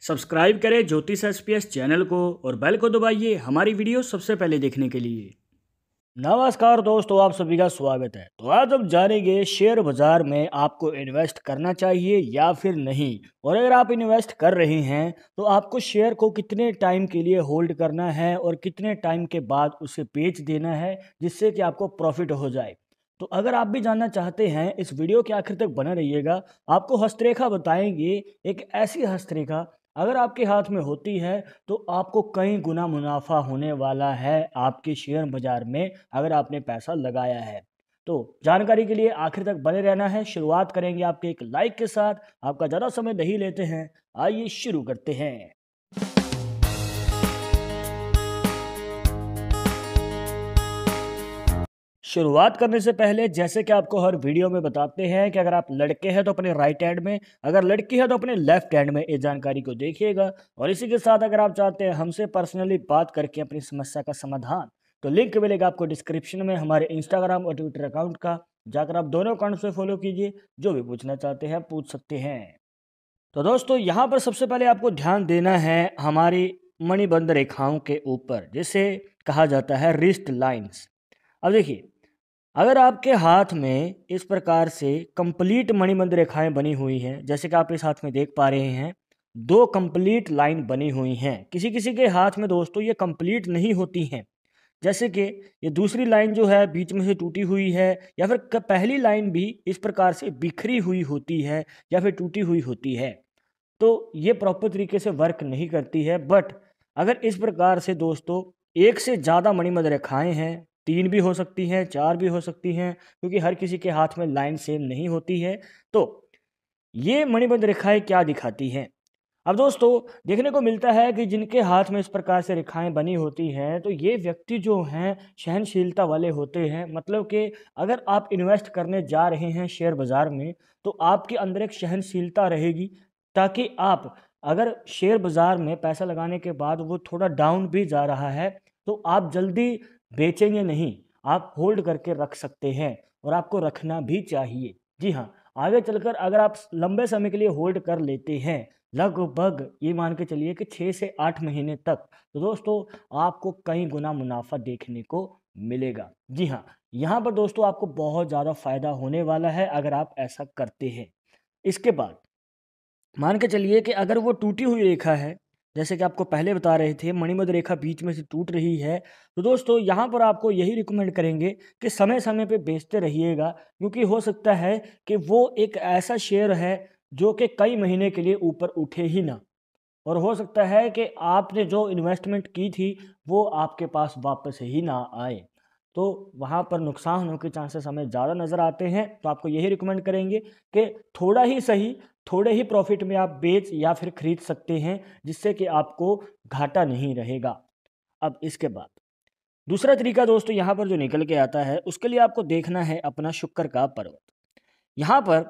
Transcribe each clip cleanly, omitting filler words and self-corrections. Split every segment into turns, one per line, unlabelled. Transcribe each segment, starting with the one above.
Subscribe करें ज्योतिष SPS channel को और बेल को दबाइए हमारी वीडियो सबसे पहले देखने के लिए। नमस्कार दोस्तों, आप सभी का स्वागत है। तो आज हम जानेंगे शेयर बाजार में आपको इन्वेस्ट करना चाहिए या फिर नहीं, और अगर आप इन्वेस्ट कर रहे हैं तो आपको शेयर को कितने टाइम के लिए होल्ड करना है और कितने टाइम के बाद उसे बेच देना है जिससे कि आपको प्रॉफिट हो जाए। तो अगर आप भी जानना चाहते हैं इस वीडियो के आखिर तक बने रहिएगा। आपको हस्तरेखा बताएंगे, एक ऐसी हस्तरेखा अगर आपके हाथ में होती है तो आपको कई गुना मुनाफा होने वाला है आपके शेयर बाजार में अगर आपने पैसा लगाया है। तो जानकारी के लिए आखिर तक बने रहना है। शुरुआत करेंगे आपके एक लाइक के साथ। आपका ज़्यादा समय नहीं लेते हैं, आइए शुरू करते हैं। शुरुआत करने से पहले जैसे कि आपको हर वीडियो में बताते हैं कि अगर आप लड़के हैं तो अपने राइट हैंड में, अगर लड़की है तो अपने लेफ्ट हैंड में इस जानकारी को देखिएगा। और इसी के साथ अगर आप चाहते हैं हमसे पर्सनली बात करके अपनी समस्या का समाधान, तो लिंक मिलेगा आपको डिस्क्रिप्शन में हमारे इंस्टाग्राम और ट्विटर अकाउंट का। जाकर आप दोनों अकाउंट से फॉलो कीजिए, जो भी पूछना चाहते हैं पूछ सकते हैं। तो दोस्तों यहाँ पर सबसे पहले आपको ध्यान देना है हमारी मणिबंध रेखाओं के ऊपर, जिसे कहा जाता है रिस्ट लाइंस। अब देखिए, अगर आपके हाथ में इस प्रकार से कंप्लीट मणिबंध रेखाएं बनी हुई हैं, जैसे कि आप इस हाथ में देख पा रहे हैं, दो कंप्लीट लाइन बनी हुई हैं। किसी किसी के हाथ में दोस्तों ये कंप्लीट नहीं होती हैं, जैसे कि ये दूसरी लाइन जो है बीच में से टूटी हुई है, या फिर पहली लाइन भी इस प्रकार से बिखरी हुई होती है या फिर टूटी हुई होती है। तो ये प्रॉपर तरीके से वर्क नहीं करती है। बट अगर इस प्रकार से दोस्तों एक से ज़्यादा मणिबंध रेखाएं हैं, 3 भी हो सकती हैं, 4 भी हो सकती हैं, क्योंकि हर किसी के हाथ में लाइन सेम नहीं होती है। तो ये मणिबंध रेखाएं क्या दिखाती हैं? अब दोस्तों देखने को मिलता है कि जिनके हाथ में इस प्रकार से रेखाएं बनी होती हैं, तो ये व्यक्ति जो हैं सहनशीलता वाले होते हैं। मतलब कि अगर आप इन्वेस्ट करने जा रहे हैं शेयर बाजार में, तो आपके अंदर एक सहनशीलता रहेगी, ताकि आप अगर शेयर बाजार में पैसा लगाने के बाद वो थोड़ा डाउन भी जा रहा है तो आप जल्दी बेचेंगे नहीं, आप होल्ड करके रख सकते हैं, और आपको रखना भी चाहिए। जी हाँ, आगे चलकर अगर आप लंबे समय के लिए होल्ड कर लेते हैं, लगभग ये मान के चलिए कि 6 से 8 महीने तक, तो दोस्तों आपको कई गुना मुनाफा देखने को मिलेगा। जी हाँ, यहाँ पर दोस्तों आपको बहुत ज़्यादा फायदा होने वाला है अगर आप ऐसा करते हैं। इसके बाद मान के चलिए कि अगर वो टूटी हुई रेखा है, जैसे कि आपको पहले बता रहे थे मणिबंध रेखा बीच में से टूट रही है, तो दोस्तों यहाँ पर आपको यही रिकमेंड करेंगे कि समय समय पे बेचते रहिएगा, क्योंकि हो सकता है कि वो एक ऐसा शेयर है जो कि कई महीने के लिए ऊपर उठे ही ना, और हो सकता है कि आपने जो इन्वेस्टमेंट की थी वो आपके पास वापस ही ना आए। तो वहाँ पर नुकसान होने के चांसेस हमें ज़्यादा नज़र आते हैं। तो आपको यही रिकमेंड करेंगे कि थोड़ा ही सही, थोड़े ही प्रॉफिट में आप बेच या फिर खरीद सकते हैं, जिससे कि आपको घाटा नहीं रहेगा। अब इसके बाद दूसरा तरीका दोस्तों यहाँ पर जो निकल के आता है, उसके लिए आपको देखना है अपना शुक्र का पर्वत। यहाँ पर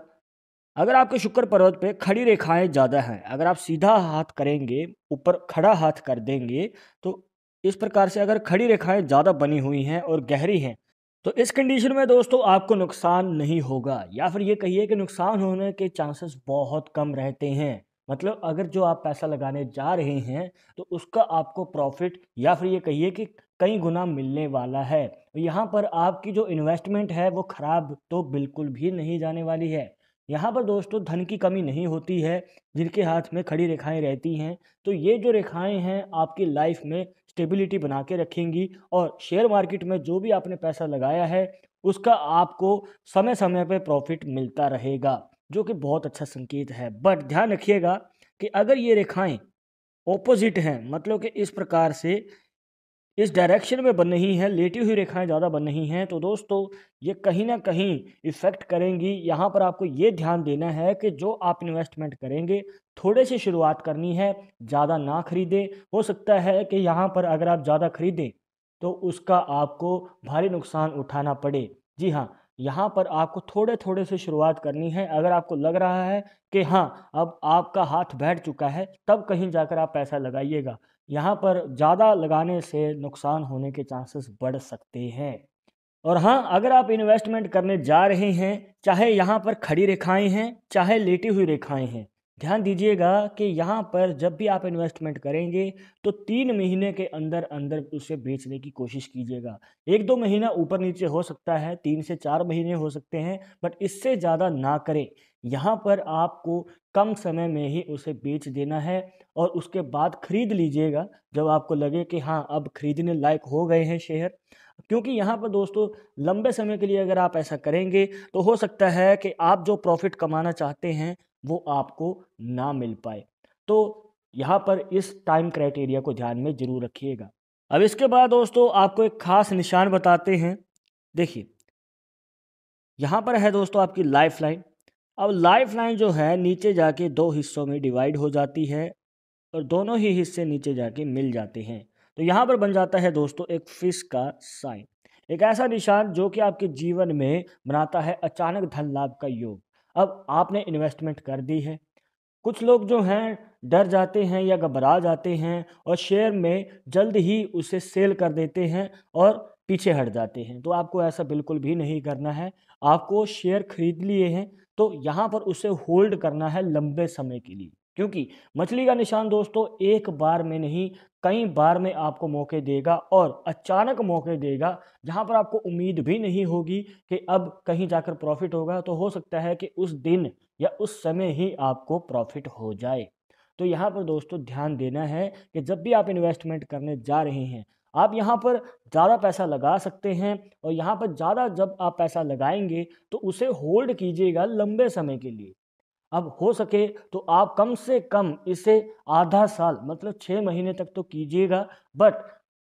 अगर आपके शुक्र पर्वत पे खड़ी रेखाएं ज़्यादा हैं, अगर आप सीधा हाथ करेंगे, ऊपर खड़ा हाथ कर देंगे, तो इस प्रकार से अगर खड़ी रेखाएं ज़्यादा बनी हुई हैं और गहरी हैं, तो इस कंडीशन में दोस्तों आपको नुकसान नहीं होगा, या फिर ये कहिए कि नुकसान होने के चांसेस बहुत कम रहते हैं। मतलब अगर जो आप पैसा लगाने जा रहे हैं तो उसका आपको प्रॉफिट या फिर ये कहिए कि कई गुना मिलने वाला है। यहाँ पर आपकी जो इन्वेस्टमेंट है वो खराब तो बिल्कुल भी नहीं जाने वाली है। यहाँ पर दोस्तों धन की कमी नहीं होती है जिनके हाथ में खड़ी रेखाएं रहती हैं। तो ये जो रेखाएं हैं आपकी लाइफ में स्टेबिलिटी बना के रखेंगी, और शेयर मार्केट में जो भी आपने पैसा लगाया है उसका आपको समय समय पे प्रॉफिट मिलता रहेगा, जो कि बहुत अच्छा संकेत है। बट ध्यान रखिएगा कि अगर ये रेखाएं ऑपोजिट हैं, मतलब कि इस प्रकार से इस डायरेक्शन में बन रही हैं, लेटी हुई रेखाएं ज़्यादा बन रही हैं, तो दोस्तों ये कहीं ना कहीं इफ़ेक्ट करेंगी। यहाँ पर आपको ये ध्यान देना है कि जो आप इन्वेस्टमेंट करेंगे थोड़े से शुरुआत करनी है, ज़्यादा ना खरीदें। हो सकता है कि यहाँ पर अगर आप ज़्यादा खरीदें तो उसका आपको भारी नुकसान उठाना पड़े। जी हाँ, यहाँ पर आपको थोड़े थोड़े से शुरुआत करनी है। अगर आपको लग रहा है कि हाँ अब आपका हाथ बैठ चुका है, तब कहीं जाकर आप पैसा लगाइएगा। यहाँ पर ज़्यादा लगाने से नुकसान होने के चांसेस बढ़ सकते हैं। और हाँ, अगर आप इन्वेस्टमेंट करने जा रहे हैं, चाहे यहाँ पर खड़ी रेखाएं हैं चाहे लेटी हुई रेखाएं हैं, ध्यान दीजिएगा कि यहाँ पर जब भी आप इन्वेस्टमेंट करेंगे तो 3 महीने के अंदर अंदर उसे बेचने की कोशिश कीजिएगा। 1-2 महीना ऊपर नीचे हो सकता है, 3 से 4 महीने हो सकते हैं, बट इससे ज़्यादा ना करें। यहाँ पर आपको कम समय में ही उसे बेच देना है और उसके बाद खरीद लीजिएगा जब आपको लगे कि हाँ, अब खरीदने लायक हो गए हैं शेयर। क्योंकि यहाँ पर दोस्तों लंबे समय के लिए अगर आप ऐसा करेंगे तो हो सकता है कि आप जो प्रॉफ़िट कमाना चाहते हैं वो आपको ना मिल पाए। तो यहाँ पर इस टाइम क्राइटेरिया को ध्यान में ज़रूर रखिएगा। अब इसके बाद दोस्तों आपको एक ख़ास निशान बताते हैं। देखिए, यहाँ पर है दोस्तों आपकी लाइफ़लाइन। अब लाइफ़लाइन जो है नीचे जाके 2 हिस्सों में डिवाइड हो जाती है और दोनों ही हिस्से नीचे जाके मिल जाते हैं। तो यहाँ पर बन जाता है दोस्तों एक फिश का साइन। एक ऐसा निशान जो कि आपके जीवन में बनाता है अचानक धन लाभ का योग। अब आपने इन्वेस्टमेंट कर दी है। कुछ लोग जो हैं डर जाते हैं या घबरा जाते हैं और शेयर में जल्द ही उसे सेल कर देते हैं और पीछे हट जाते हैं। तो आपको ऐसा बिल्कुल भी नहीं करना है। आपको शेयर खरीद लिए हैं तो यहाँ पर उसे होल्ड करना है लंबे समय के लिए। क्योंकि मछली का निशान दोस्तों एक बार में नहीं कई बार में आपको मौके देगा और अचानक मौके देगा जहाँ पर आपको उम्मीद भी नहीं होगी कि अब कहीं जाकर प्रॉफिट होगा। तो हो सकता है कि उस दिन या उस समय ही आपको प्रॉफिट हो जाए। तो यहाँ पर दोस्तों ध्यान देना है कि जब भी आप इन्वेस्टमेंट करने जा रहे हैं, आप यहाँ पर ज़्यादा पैसा लगा सकते हैं और यहाँ पर ज़्यादा जब आप पैसा लगाएंगे तो उसे होल्ड कीजिएगा लंबे समय के लिए। अब हो सके तो आप कम से कम इसे आधा साल मतलब 6 महीने तक तो कीजिएगा। बट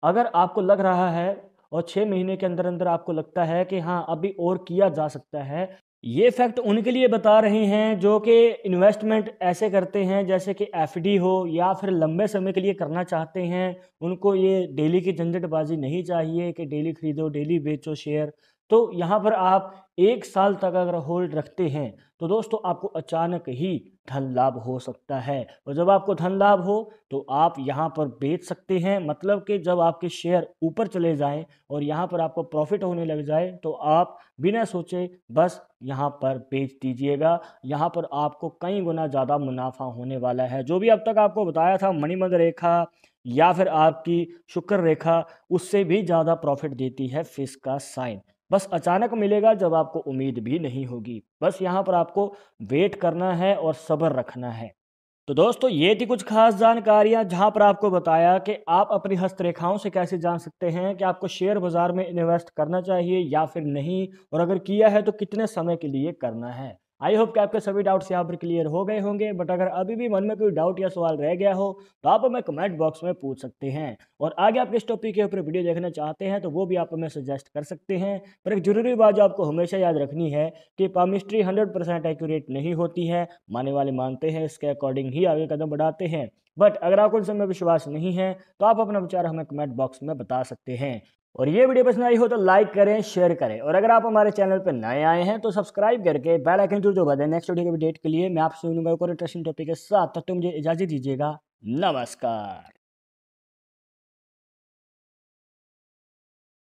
अगर आपको लग रहा है और 6 महीने के अंदर अंदर आपको लगता है कि हाँ अभी और किया जा सकता है, ये फैक्ट उनके लिए बता रहे हैं जो कि इन्वेस्टमेंट ऐसे करते हैं जैसे कि एफडी हो या फिर लंबे समय के लिए करना चाहते हैं। उनको ये डेली की झंझटबाजी नहीं चाहिए कि डेली खरीदो डेली बेचो शेयर। तो यहाँ पर आप 1 साल तक अगर होल्ड रखते हैं तो दोस्तों आपको अचानक ही धन लाभ हो सकता है। और जब आपको धन लाभ हो तो आप यहाँ पर बेच सकते हैं। मतलब कि जब आपके शेयर ऊपर चले जाएं और यहाँ पर आपको प्रॉफिट होने लग जाए तो आप बिना सोचे बस यहाँ पर बेच दीजिएगा। यहाँ पर आपको कई गुना ज़्यादा मुनाफा होने वाला है। जो भी अब तक आपको बताया था मणिमंद रेखा या फिर आपकी शुक्र रेखा, उससे भी ज़्यादा प्रॉफिट देती है फिश का साइन। बस अचानक मिलेगा जब आपको उम्मीद भी नहीं होगी। बस यहाँ पर आपको वेट करना है और सब्र रखना है। तो दोस्तों ये थी कुछ खास जानकारियां जहां पर आपको बताया कि आप अपनी हस्तरेखाओं से कैसे जान सकते हैं कि आपको शेयर बाजार में इन्वेस्ट करना चाहिए या फिर नहीं, और अगर किया है तो कितने समय के लिए करना है। आई होप कि आपके सभी डाउट्स यहाँ पर क्लियर हो गए होंगे। बट अगर अभी भी मन में कोई डाउट या सवाल रह गया हो तो आप हमें कमेंट बॉक्स में पूछ सकते हैं। और आगे आप इस टॉपिक के ऊपर वीडियो देखना चाहते हैं तो वो भी आप हमें सजेस्ट कर सकते हैं। पर एक जरूरी बात जो आपको हमेशा याद रखनी है कि पामिस्ट्री 100% एक्यूरेट नहीं होती है। मानने वाले मानते हैं, इसके अकॉर्डिंग ही आगे कदम बढ़ाते हैं। बट अगर आपको इस समय विश्वास नहीं है तो आप अपना विचार हमें कमेंट बॉक्स में बता सकते हैं। और ये वीडियो पसंद आई हो तो लाइक करें, शेयर करें, और अगर आप हमारे चैनल पर नए आए हैं तो सब्सक्राइब करके बेल आइकन जो बजाएं। नेक्स्ट वीडियो की डेट के लिए मैं आपसे मिलूंगा एक और इंटरेस्टिंग टॉपिक के साथ। तब तक मुझे इजाजत दीजिएगा। नमस्कार।